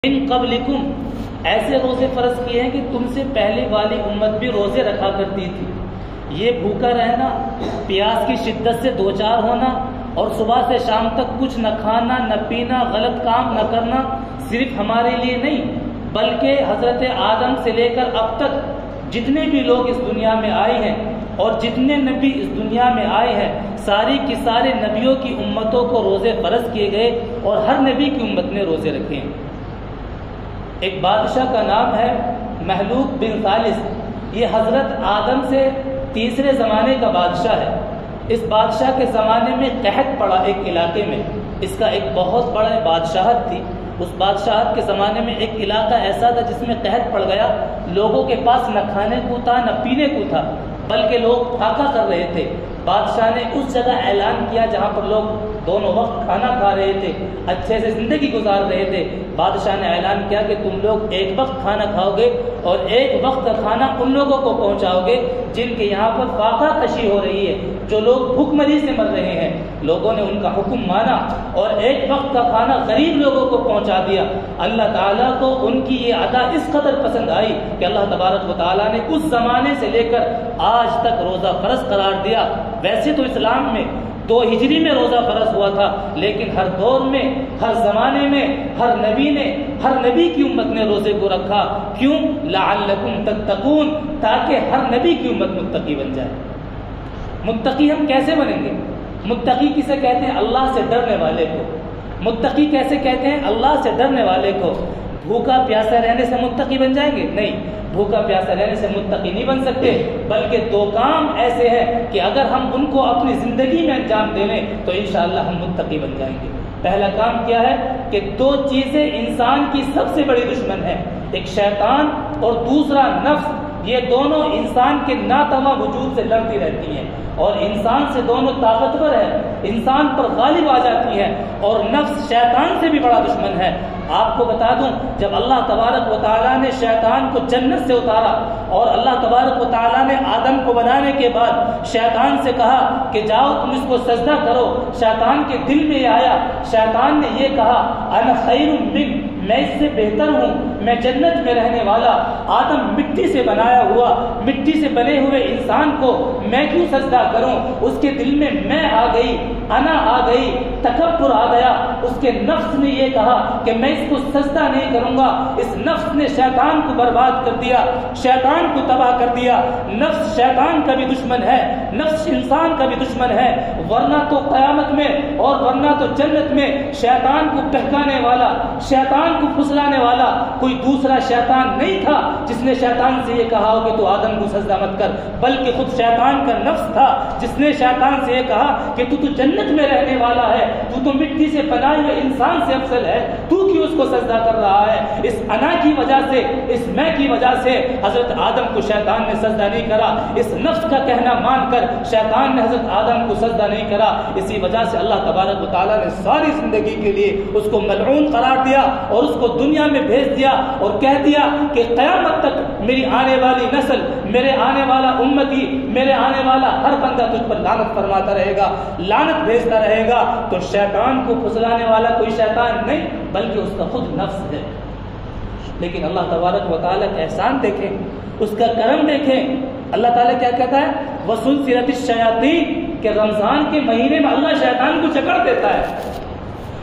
من قبلکم، ایسے روزے فرض کیے ہیں کہ تم سے پہلے والی امت بھی روزے رکھا کرتی تھی۔ یہ بھوکا رہنا، پیاس کی شدت سے دوچار ہونا اور صبح سے شام تک کچھ نہ کھانا نہ پینا، غلط کام نہ کرنا صرف ہمارے لیے نہیں بلکہ حضرت آدم سے لے کر اب تک جتنے بھی لوگ اس دنیا میں آئے ہیں اور جتنے نبی اس دنیا میں آئے ہیں، ساری کی سارے نبیوں کی امتوں کو روزے فرض کیے گئے اور ہر نبی کی امت نے روزے رکھے ہیں۔ ایک بادشاہ کا نام ہے مہلوک بن ثالث، یہ حضرت آدم سے تیسرے زمانے کا بادشاہ ہے۔ اس بادشاہ کے زمانے میں قحط پڑا ایک علاقے میں، اس کا ایک بہت بڑا بادشاہت تھی۔ اس بادشاہت کے زمانے میں ایک علاقہ ایسا تھا جس میں قحط پڑ گیا، لوگوں کے پاس نہ کھانے کو تھا نہ پینے کو تھا، بلکہ لوگ پھاقا کر رہے تھے۔ بادشاہ نے اس جگہ اعلان کیا جہاں پر لوگ دونوں وقت کھانا کھا رہے تھے، اچھے سے زندگی گزار رہے تھے، بادشاہ نے اعلان کیا کہ تم لوگ ایک وقت کھانا کھاؤ گے اور ایک وقت کا کھانا ان لوگوں کو پہنچاؤ گے جن کے یہاں پر فاقہ کشی ہو رہی ہے، جو لوگ بھوک مری سے مر رہے ہیں۔ لوگوں نے ان کا حکم مانا اور ایک وقت کا کھانا غریب لوگوں کو پہنچا دیا۔ اللہ تعالیٰ کو ان کی یہ ادا اس قدر پسند آئی کہ اللہ تبارک و تعالیٰ نے اس زمانے سے لے کر آج تک روزہ فرض قرار دیا۔ ویسے تو اسلام میں 2 ہجری میں روزہ فرض ہوا تھا، لیکن ہر دور میں، ہر زمانے میں، ہر نبی کی امت نے روزے کو رکھا۔ کیوں؟ لعلکم تتقون، تاکہ ہر نبی کی امت متقی بن جائے۔ متقی ہم کیسے بنیں گے؟ متقی کسے کہتے ہیں؟ اللہ سے ڈرنے والے کو۔ متقی کیسے کہتے ہیں؟ اللہ سے ڈرنے والے کو۔ بھوکا پیاسا رہنے سے متقی بن جائیں گے؟ نہیں، بھوکا پیاسا رہنے سے متقی نہیں بن سکتے، بلکہ 2 کام ایسے ہیں کہ اگر ہم ان کو اپنی زندگی میں انجام دے لیں تو انشاءاللہ ہم متقی بن جائیں گے۔ پہلا کام کیا ہے کہ 2 چیزیں انسان کی سب سے بڑی دشمن ہیں، ایک شیطان اور دوسرا نفس۔ یہ دونوں انسان کے ناتواں وجود سے لڑتی رہتی ہیں اور انسان سے دونوں طاقتور ہیں، انسان پر غالب آ جاتی ہیں، اور نفس شیطان سے بھی بڑا دشمن ہے۔ آپ کو بتا دوں، جب اللہ تبارک و تعالیٰ نے شیطان کو جنت سے اتارا اور اللہ تبارک و تعالیٰ نے آدم کو بنانے کے بعد شیطان سے کہا کہ جاؤ تم اس کو سجدہ کرو، شیطان کے دل میں یہ آیا، شیطان نے یہ کہا انا خیر من، میں اس سے بہتر ہوں، میں جنت میں رہنے والا، آدم مٹی سے بنایا ہوا، مٹی سے بنے ہوئے انسان کو میں کیوں سجدہ کروں؟ اس کے دل میں میں آ گئی، انا آ گئی، تکبر آ گیا۔ اس کے نفس نے یہ کہا کہ میں اس کو سجدہ نہیں کروں گا۔ اس نفس نے شیطان کو برباد کر دیا، شیطان کو تباہ کر دیا۔ نفس شیطان کا بھی دشمن ہے، نفس انسان کا بھی دشمن ہے، ورنہ تو قیامت میں اور ورنہ تو جنت میں شیطان کو بہکانے والا، شیطان کو پھسلانے والا کوئی دوسرا شیطان نہیں تھا جس نے شیطان سے یہ کہا ہو کہ تو آدم کو سجدہ مت کر، بلکہ خود شیطان کا نفس تھا جس نے شیطان سے یہ کہا کہ تو جنت میں رہنے والا ہے، تو مٹی سے بنائے ہوئے انسان سے افضل ہے، تو کیوں اس کو سجدہ کر رہا ہے؟ اس انا کی وجہ سے، اس میں کی وجہ سے حضرت آدم کو شیطان نے سجدہ نہیں کرا۔ اس نفس کا کہنا مان کر شیطان نے حضرت آدم کو سجدہ نہیں کرا۔ اسی وجہ سے اللہ تبارک و تعالیٰ نے ساری زندگی کے لیے اس کو ملعون قرار دیا اور اس کو دنیا میں بھیج دیا اور کہہ دیا کہ قیامت تک میری آنے والی نسل، میرے آنے والا امتی، میرے آنے والا ہر بندہ تجھ پر لعنت فرماتا رہے گا، لعنت بھیجتا رہے گا۔ تو شیطان کو پھسلانے والا کوئی شیطان نہیں بلکہ اس کا خود نفس ہے۔ لیکن اللہ تبارک و تعالیٰ کا احسان دیکھیں، اس کا کرم دیکھیں۔ اللہ تعالیٰ کیا کہتا ہے؟ وَسُلْسِلَتِ الشَّيَاطِينُ، کہ رمضان کے مہینے میں اللہ شیطان کو جکڑ دیتا ہے۔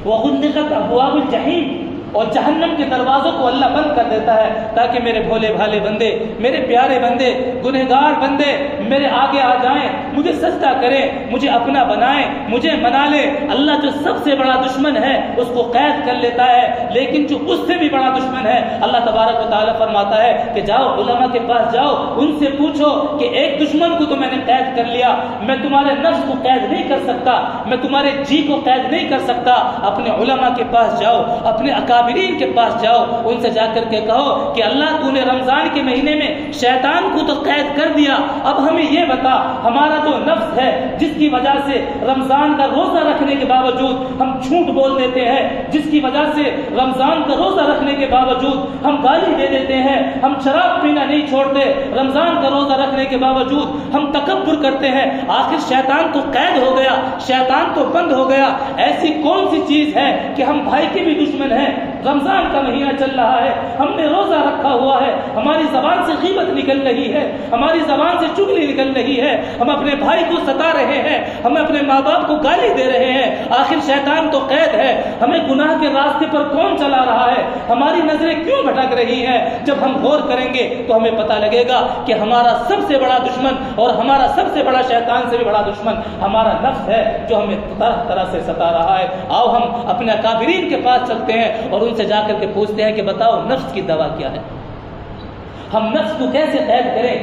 وَغُلِّقَتْ أَبْوَابُ الْجَحِيمِ، اور جہنم کے دروازوں کو اللہ بند کر دیتا ہے تاکہ میرے بھولے بھالے بندے، میرے پیارے بندے، گنہگار بندے میرے آگے آ جائیں، مجھے سجدہ کریں، مجھے اپنا بنائیں، مجھے منا لیں۔ اللہ جو سب سے بڑا دشمن ہے اس کو قید کر لیتا ہے، لیکن جو اس سے بھی بڑا دشمن ہے اللہ تبارک و تعالیٰ فرماتا ہے کہ جاؤ علماء کے پاس جاؤ، ان سے پوچھو کہ ایک دشمن کو تو میں نے قید کر لیا، میں تمہارے نفس کو قید نہیں کر سکتا، میں تمہارے جی کو قید نہیں کر سکتا۔ اپنے علماء کے پاس جاؤ، اپنے اکابرین کے پاس جاؤ، ان سے جا کر کے کہو کہ اللہ تو نے رمضان کے مہینے میں شیطان کو تو قید کر دیا، اب ہمیں یہ بتا ہمارا جو نفس ہے جس کی وجہ سے رمضان کا روزہ رکھنے کے باوجود ہم جھوٹ بول دیتے ہیں، جس کی وجہ سے رمضان کا روزہ رکھنے کے باوجود ہم گالی دے دیتے ہیں، ہم شراب پینا نہیں چھوڑتے، رمضان کا روزہ رکھنے کے باوجود ہم تکبر کرتے ہیں، آخر شیطان تو قید ہو گیا، شیطان تو بند ہو گیا۔ ایسی کون سی چیز ہے کہ ہم بھائی کے بھی دشمن ہیں، رمضان کا مہینہ چل رہا ہے, ہم نے روزہ رکھا ہوا ہے, ہماری زبان سے غیبت نکل رہی ہے, ہماری زبان سے چغلی نکل رہی ہے, ہم اپنے بھائی کو ستا رہے ہیں, ہم اپنے ماں باپ کو گالی دے رہے ہیں, آخر شیطان تو قید ہے, ہمیں گناہ کے راستے پر کون چلا رہا ہے, ہماری نظریں کیوں بھٹک رہی ہیں. جب ہم غور کریں گے تو ہمیں پتہ لگے گا کہ ہمارا سب سے بڑا دشمن اور ہمارا سب سے بڑا شیطان سے بھی بڑا دشمن ہمارا نفس ہے, جو ہمیں طرح طرح سے ستا رہا ہے. آؤ ہم اپنے اکابرین کے پاس چلتے ہیں اور ان سے جا کر کے پوچھتے ہیں کہ بتاؤ نفس کی دوا کیا ہے, ہم نفس کو کیسے قید کریں,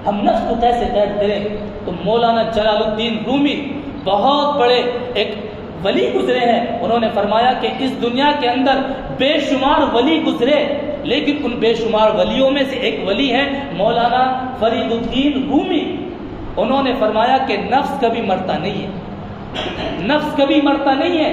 ہم نفس کو کیسے قید کریں. تو مولانا جلال الدین رومی بہت بڑے ایک ولی گزرے ہیں, انہوں نے فرمایا کہ اس دنیا کے اندر بے شمار ولی گزرے, لیکن ان بے شمار ولیوں میں سے ایک ولی ہے مولانا فرید الدین رومی. انہوں نے فرمایا کہ نفس کبھی مرتا نہیں ہے, نفس کبھی مرتا نہیں ہے,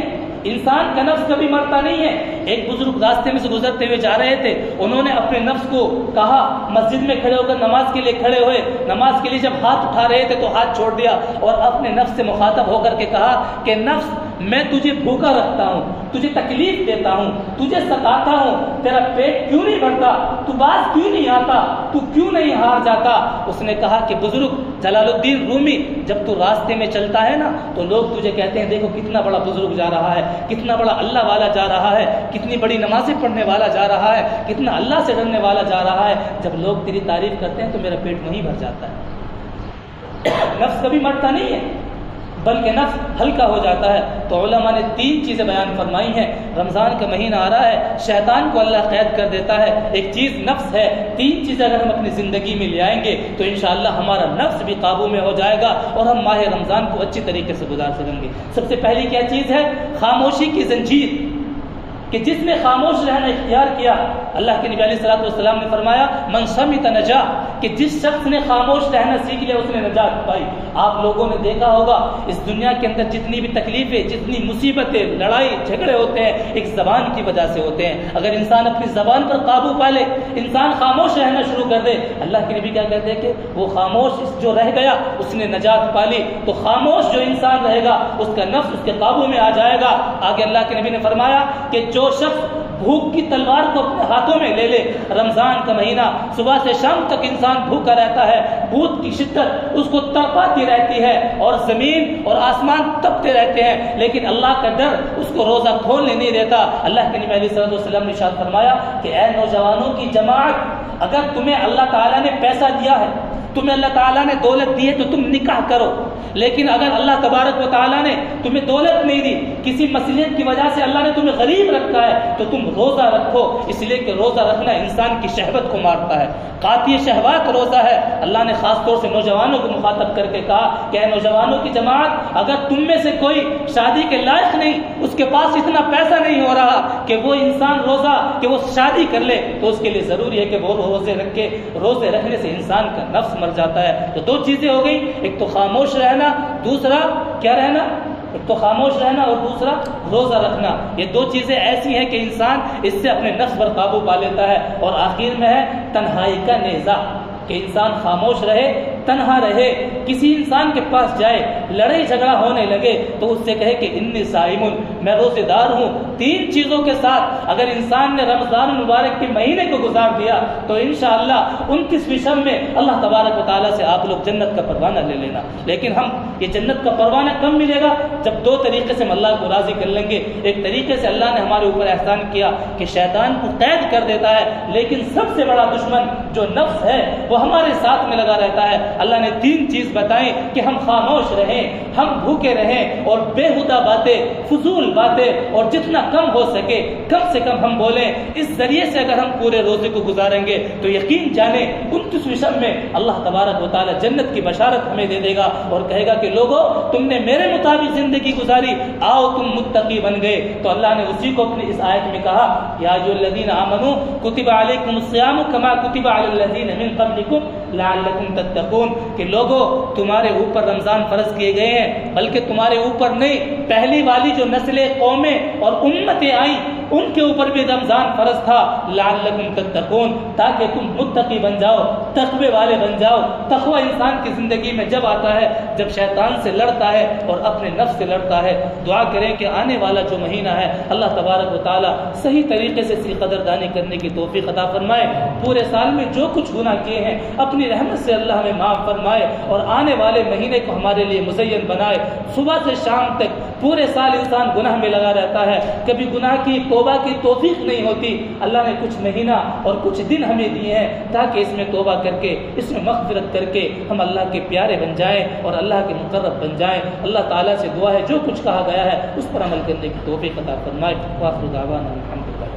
انسان کا نفس کبھی مرتا نہیں ہے. ایک بزرگ راستے میں سے گزرتے ہوئے جا رہے تھے, انہوں نے اپنے نفس کو کہا, مسجد میں کھڑے ہو کر نماز کے لیے کھڑے ہوئے, نماز کے لیے جب ہاتھ اٹھا رہے تھے تو ہاتھ چھوڑ دیا اور اپنے نفس سے مخاطب ہو کر کے کہا کہ نفس میں تجھے بھوکا رکھتا ہوں, تجھے تکلیف دیتا ہوں, تجھے ستاتا ہوں, تیرا پیٹ کیوں نہیں بھرتا, تو باز کیوں نہیں آتا, تو کیوں نہیں ہار جاتا. اس نے کہا کہ بزرگ جلال الدین رومی, جب تو راستے میں چلتا ہے نا تو لوگ تجھے کہتے ہیں دیکھو کتنا بڑا بزرگ جا رہا ہے, کتنا بڑا اللہ والا جا رہا ہے, کتنی بڑی نمازیں پڑھنے والا جا رہا ہے, کتنا اللہ سے ڈرنے والا جا رہا ہے. جب لوگ تیری تعریف کرتے ہیں تو میرا پیٹ وہیں بھر جاتا ہے. نفس کبھی مرتا نہیں ہے بلکہ نفس ہلکا ہو جاتا ہے. تو علماء نے 3 چیزیں بیان فرمائی ہیں. رمضان کا مہینہ آ رہا ہے, شیطان کو اللہ قید کر دیتا ہے, ایک چیز نفس ہے. 3 چیزیں اگر ہم اپنی زندگی میں لے آئیں گے تو انشاءاللہ ہمارا نفس بھی قابو میں ہو جائے گا اور ہم ماہ رمضان کو اچھی طریقے سے گزار سکیں گے. سب سے پہلی کیا چیز ہے؟ خاموشی کی زنجیر, کہ جس نے خاموش رہنا اختیار کیا. اللہ کے نبی علیہ الصلوۃ والسلام نے فرمایا من صمت نجا, کہ جس شخص نے خاموش رہنا سیکھ لیا اس نے نجات پائی. آپ لوگوں نے دیکھا ہوگا اس دنیا کے اندر جتنی بھی تکلیفیں, جتنی مصیبتیں, لڑائی جھگڑے ہوتے ہیں, ایک زبان کی وجہ سے ہوتے ہیں. اگر انسان اپنی زبان پر قابو پا لے, انسان خاموش رہنا شروع کر دے, اللہ کے نبی کیا کہتے ہیں کہ وہ خاموش جو رہ گیا اس نے نجات پا لی. تو خاموش جو انسان رہے گا اس کا نفس اس کے قابو میں آ جائے گا. آگے اللہ کے نبی نے فرمایا کہ جو شخص بھوک کی تلوار کو اپنے ہاتھوں میں لے لے, رمضان کا مہینہ صبح سے شام تک انسان بھوکا رہتا ہے, بھوک کی شدت اس کو تڑپاتی رہتی ہے اور زمین اور آسمان تپتے رہتے ہیں, لیکن اللہ کا ڈر اس کو روزہ کھولنے نہیں دیتا. اللہ کے نبی علیہ الصلوۃ والسلام نے ارشاد فرمایا کہ اے نوجوانوں کی جماعت, اگر تمہیں اللہ تعالیٰ نے پیسہ دیا ہے, تمہیں اللہ تعالیٰ نے دولت دی ہے تو تم نکاح کرو, لیکن اگر اللہ تبارک و تعالیٰ نے تمہیں دولت نہیں دی, کسی مصلحت کی وجہ سے اللہ نے تمہیں غریب رکھا ہے, تو تم روزہ رکھو, اس لیے کہ روزہ رکھنا انسان کی شہوت کو مارتا ہے, قاطع شہوات روزہ ہے. اللہ نے خاص طور سے نوجوانوں کو مخاطب کر کے کہا کہ اے نوجوانوں کی جماعت, اگر تم میں سے کوئی شادی کے لائق نہیں, اس کے پاس اتنا پیسہ نہیں ہو رہا کہ وہ انسان روزہ کہ وہ شادی کر لے, تو اس کے لیے ضروری ہے کہ وہ روزے رکھے. روزے رکھنے سے انسان کا نفس مر جاتا ہے. تو 2 چیزیں ہو گئی, ایک تو خاموش رہنا, دوسرا کیا رہنا, ایک تو خاموش رہنا اور دوسرا روزہ رکھنا. یہ 2 چیزیں ایسی ہیں کہ انسان اس سے اپنے نفس پر قابو پا لیتا ہے. اور آخر میں ہے تنہائی کا نیزہ, کہ انسان خاموش رہے, تنہا رہے, کسی انسان کے پاس جائے, لڑائی جھگڑا ہونے لگے تو اس سے کہے کہ انی صائم, میں روزے دار ہوں. 3 چیزوں کے ساتھ اگر انسان نے رمضان المبارک کے مہینے کو گزار دیا تو انشاءاللہ 29ویں شب میں اللہ تبارک و تعالیٰ سے آپ لوگ جنت کا پروانہ لے لینا. لیکن ہم یہ جنت کا پروانہ کب ملے گا؟ جب 2 طریقے سے ہم اللہ کو راضی کر لیں گے. ایک طریقے سے اللہ نے ہمارے اوپر احسان کیا کہ شیطان کو قید کر دیتا ہے, لیکن سب سے بڑا دشمن جو نفس ہے وہ ہمارے ساتھ میں لگا رہتا ہے. اللہ نے 3 چیز بتائیں کہ ہم خاموش رہیں, ہم بھوکے رہیں اور بےہودہ باتیں, فضول باتیں اور جتنا کم ہو سکے کم سے کم ہم بولیں. اس ذریعے سے اگر ہم پورے روزے کو گزاریں گے تو یقین جانیں 29ویں شب میں اللہ تبارک و تعالی جنت کی بشارت ہمیں دے دے گا اور کہے گا کہ لوگوں تم نے میرے مطابق زندگی گزاری, آؤ تم متقی بن گئے. تو اللہ نے اسی کو اپنی اس آیت میں کہا یا ایھا الذین آمنوا کتب علیکم الصیام کما کتب علی الذین من قبلکم لعلکم تتقون, کہ لوگوں تمہارے اوپر رمضان فرض کیے گئے ہیں, بلکہ تمہارے اوپر نہیں, پہلی والی جو نسلیں, قومیں اور امتیں آئیں ان کے اوپر بھی رمضان فرض تھا لعلکم تتقون، تاکہ تم متقی بن جاؤ، تقوی والے بن جاؤ۔ تقوی انسان کی زندگی میں جب آتا ہے جب شیطان سے لڑتا ہے اور اپنے نفس سے لڑتا ہے۔ دعا کریں کہ آنے والا جو مہینہ ہے اللہ تبارک و تعالیٰ صحیح طریقے سے اس کی قدردانی کرنے کی توفیق عطا فرمائے۔ پورے سال میں جو کچھ گناہ کیے ہیں اپنی رحمت سے اللہ ہمیں معاف فرمائے، اور آنے والے مہینے کو ہمارے لیے مزین بنائے۔ صبح سے شام تک پورے سال انسان گناہ میں لگا رہتا ہے، کبھی گناہ کی توبہ کی توفیق نہیں ہوتی۔ اللہ نے کچھ مہینہ اور کچھ دن ہمیں دیے ہیں تاکہ اس میں توبہ کر کے، اس میں مغفرت کر کے ہم اللہ کے پیارے بن جائیں اور اللہ کے مقرب بن جائیں۔ اللہ تعالیٰ سے دعا ہے جو کچھ کہا گیا ہے اس پر عمل کرنے کی توفیق عطا فرمائے۔ وآخر دعوانا الحمدللہ۔